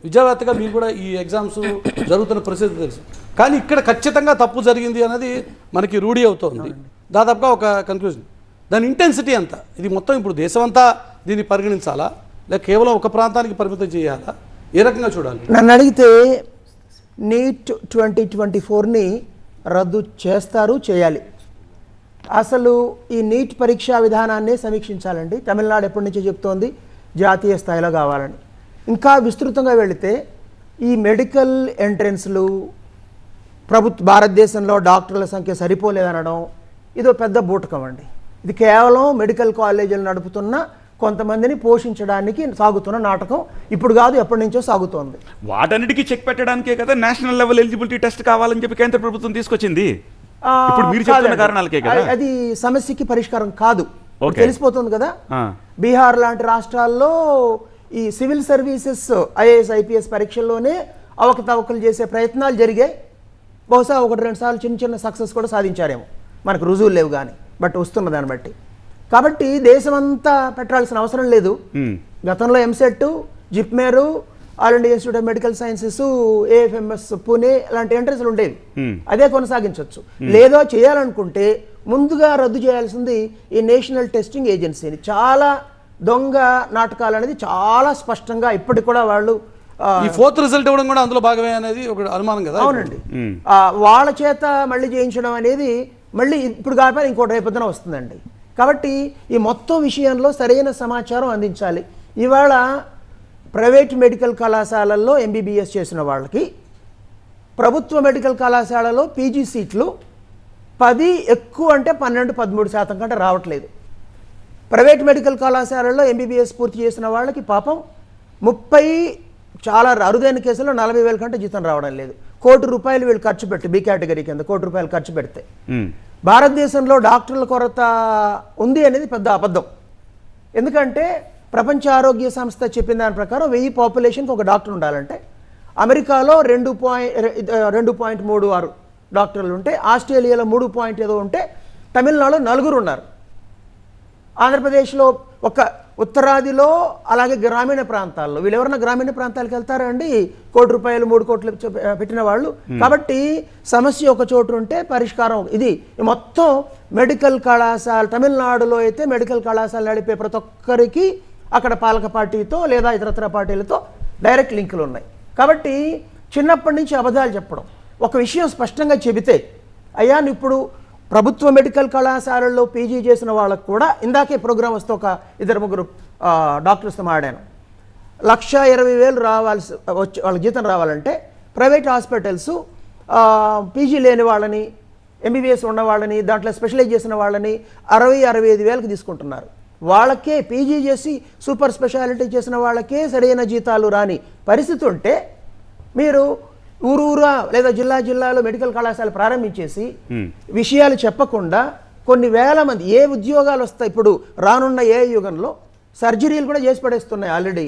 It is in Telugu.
విద్యావేత్తగా మీరు కూడా ఈ ఎగ్జామ్స్ జరుగుతున్న పరిస్థితి తెలుసు, కానీ ఇక్కడ ఖచ్చితంగా తప్పు జరిగింది అన్నది మనకి రూఢి అవుతోంది. దాదాపుగా ఒక కన్క్లూజన్, దాని ఇంటెన్సిటీ అంతా ఇది మొత్తం ఇప్పుడు దేశమంతా దీన్ని పరిగణించాలా లేక కేవలం ఒక ప్రాంతానికి పరిమితం చేయాలా, ఏ రకంగా చూడాలి? నన్ను అడిగితే నీట్ 2024ని రద్దు చేస్తారు, చేయాలి. అసలు ఈ నీట్ పరీక్షా విధానాన్ని సమీక్షించాలండి. తమిళనాడు ఎప్పటి నుంచో చెప్తోంది జాతీయ స్థాయిలో కావాలని. ఇంకా విస్తృతంగా వెళితే ఈ మెడికల్ ఎంట్రెన్స్లు భారతదేశంలో డాక్టర్ల సంఖ్య సరిపోలేదనడం ఇదో పెద్ద బూటకం అండి. ఇది కేవలం మెడికల్ కాలేజీలు నడుపుతున్న కొంతమందిని పోషించడానికి సాగుతున్న నాటకం. ఇప్పుడు కాదు, ఎప్పటి నుంచో సాగుతోంది. వాటన్నిటికీ చెక్ పెట్టడానికే కదా నేషనల్ లెవెల్ ఎలిజిబిలిటీ టెస్ట్ కావాలని చెప్పి కేంద్ర ప్రభుత్వం తీసుకొచ్చింది. ఇప్పుడు మీరు చెప్తున్న కారణాలకే కదా. అది సమస్యకి పరిష్కారం కాదు, తెలిసిపోతుంది కదా. బీహార్ లాంటి రాష్ట్రాల్లో ఈ సివిల్ సర్వీసెస్ ఐఏఎస్ ఐపీఎస్ పరీక్షల్లోనే అవకతవకలు చేసే ప్రయత్నాలు జరిగాయి. బహుశా 1-2 సార్లు చిన్న చిన్న సక్సెస్ కూడా సాధించారేమో, మనకు రుజువులు లేవు కానీ, బట్ వస్తున్న దాన్ని బట్టి. కాబట్టి దేశమంతా పెట్టాల్సిన అవసరం లేదు. గతంలో EAMCET, JIPMER, All India Institute of Medical Sciences, AFMS Pune లాంటి ఎంట్రెన్స్లు ఉండేవి. అదే కొనసాగించవచ్చు. లేదో చేయాలనుకుంటే ముందుగా రద్దు చేయాల్సింది ఈ నేషనల్ టెస్టింగ్ ఏజెన్సీని. చాలా దొంగ నాటకాలు అనేది చాలా స్పష్టంగా ఇప్పటికి కూడా వాళ్ళు ఈ ఫోర్త్ రిజల్ట్ ఇవ్వడం కూడా అందులో భాగమే అనేది ఒక అనుమానం కదా. అవునండి, వాళ్ళ చేత మళ్ళీ చేయించడం అనేది మళ్ళీ ఇప్పుడు కాకపోతే ఇంకోటి రేపొద్దున వస్తుందండి. కాబట్టి ఈ మొత్తం విషయంలో సరైన సమాచారం అందించాలి. ఇవాళ ప్రైవేట్ మెడికల్ కళాశాలల్లో ఎంబీబీఎస్ చేసిన వాళ్ళకి ప్రభుత్వ మెడికల్ కళాశాలలో పీజీ సీట్లు 10 ఎక్కువ అంటే 12-13% కంటే రావట్లేదు. ప్రైవేట్ మెడికల్ కళాశాలల్లో ఎంబీబీఎస్ పూర్తి చేసిన వాళ్ళకి పాపం 30, చాలా అరుదైన కేసుల్లో 40,000 కంటే జీతం రావడం లేదు. ₹1 కోటి వీళ్ళు ఖర్చు పెట్టి బి కేటగిరీ కింద ₹1 కోటి ఖర్చు పెడితే భారతదేశంలో డాక్టర్ల కొరత ఉంది అనేది పెద్ద అబద్ధం. ఎందుకంటే ప్రపంచ ఆరోగ్య సంస్థ చెప్పిన దాని ప్రకారం 1000 పాపులేషన్కి ఒక డాక్టర్ ఉండాలంటే అమెరికాలో 2.36 డాక్టర్లు ఉంటే, ఆస్ట్రేలియాలో 3 ఏదో ఉంటే, తమిళనాడులో 4 ఉన్నారు. ఆంధ్రప్రదేశ్లో ఒక ఉత్తరాదిలో, అలాగే గ్రామీణ ప్రాంతాల్లో వీళ్ళు ఎవరైనా గ్రామీణ ప్రాంతాలకు వెళ్తారా అండి? ₹1 కోటి, 3 కోట్లు పెట్టిన వాళ్ళు. కాబట్టి సమస్య ఒక చోటు ఉంటే పరిష్కారం ఇది. మొత్తం మెడికల్ కళాశాల తమిళనాడులో అయితే మెడికల్ కళాశాల నడిపే ప్రతి ఒక్కరికి అక్కడ పాలక పార్టీతో లేదా ఇతరత్ర పార్టీలతో డైరెక్ట్ లింకులు ఉన్నాయి. కాబట్టి చిన్నప్పటి నుంచి అబద్ధాలు చెప్పడం, ఒక విషయం స్పష్టంగా చెబితే, అయ్యా ఇప్పుడు ప్రభుత్వ మెడికల్ కళాశాలల్లో పీజీ చేసిన వాళ్ళకు కూడా ఇందాకే ప్రోగ్రామ్ వస్తే ఒక 2-3 డాక్టర్స్తో మాట్లాడాను. 1,20,000 రావాల్సి వచ్చి వాళ్ళ జీతం రావాలంటే ప్రైవేట్ హాస్పిటల్స్ పీజీ లేని వాళ్ళని, ఎంబీబీఎస్ ఉన్న వాళ్ళని, దాంట్లో స్పెషలైజ్ చేసిన వాళ్ళని 60-65,000కి తీసుకుంటున్నారు. వాళ్ళకే పీజీ చేసి సూపర్ స్పెషాలిటీ చేసిన వాళ్ళకే సరైన జీతాలు రాని పరిస్థితి ఉంటే మీరు ఊరూరా లేదా జిల్లాలో మెడికల్ కళాశాల ప్రారంభించేసి విషయాలు చెప్పకుండా కొన్ని వేల మంది ఏ ఉద్యోగాలు వస్తాయి? ఇప్పుడు రానున్న ఏ యుగంలో సర్జరీలు కూడా చేసి పడేస్తున్నాయి ఆల్రెడీ.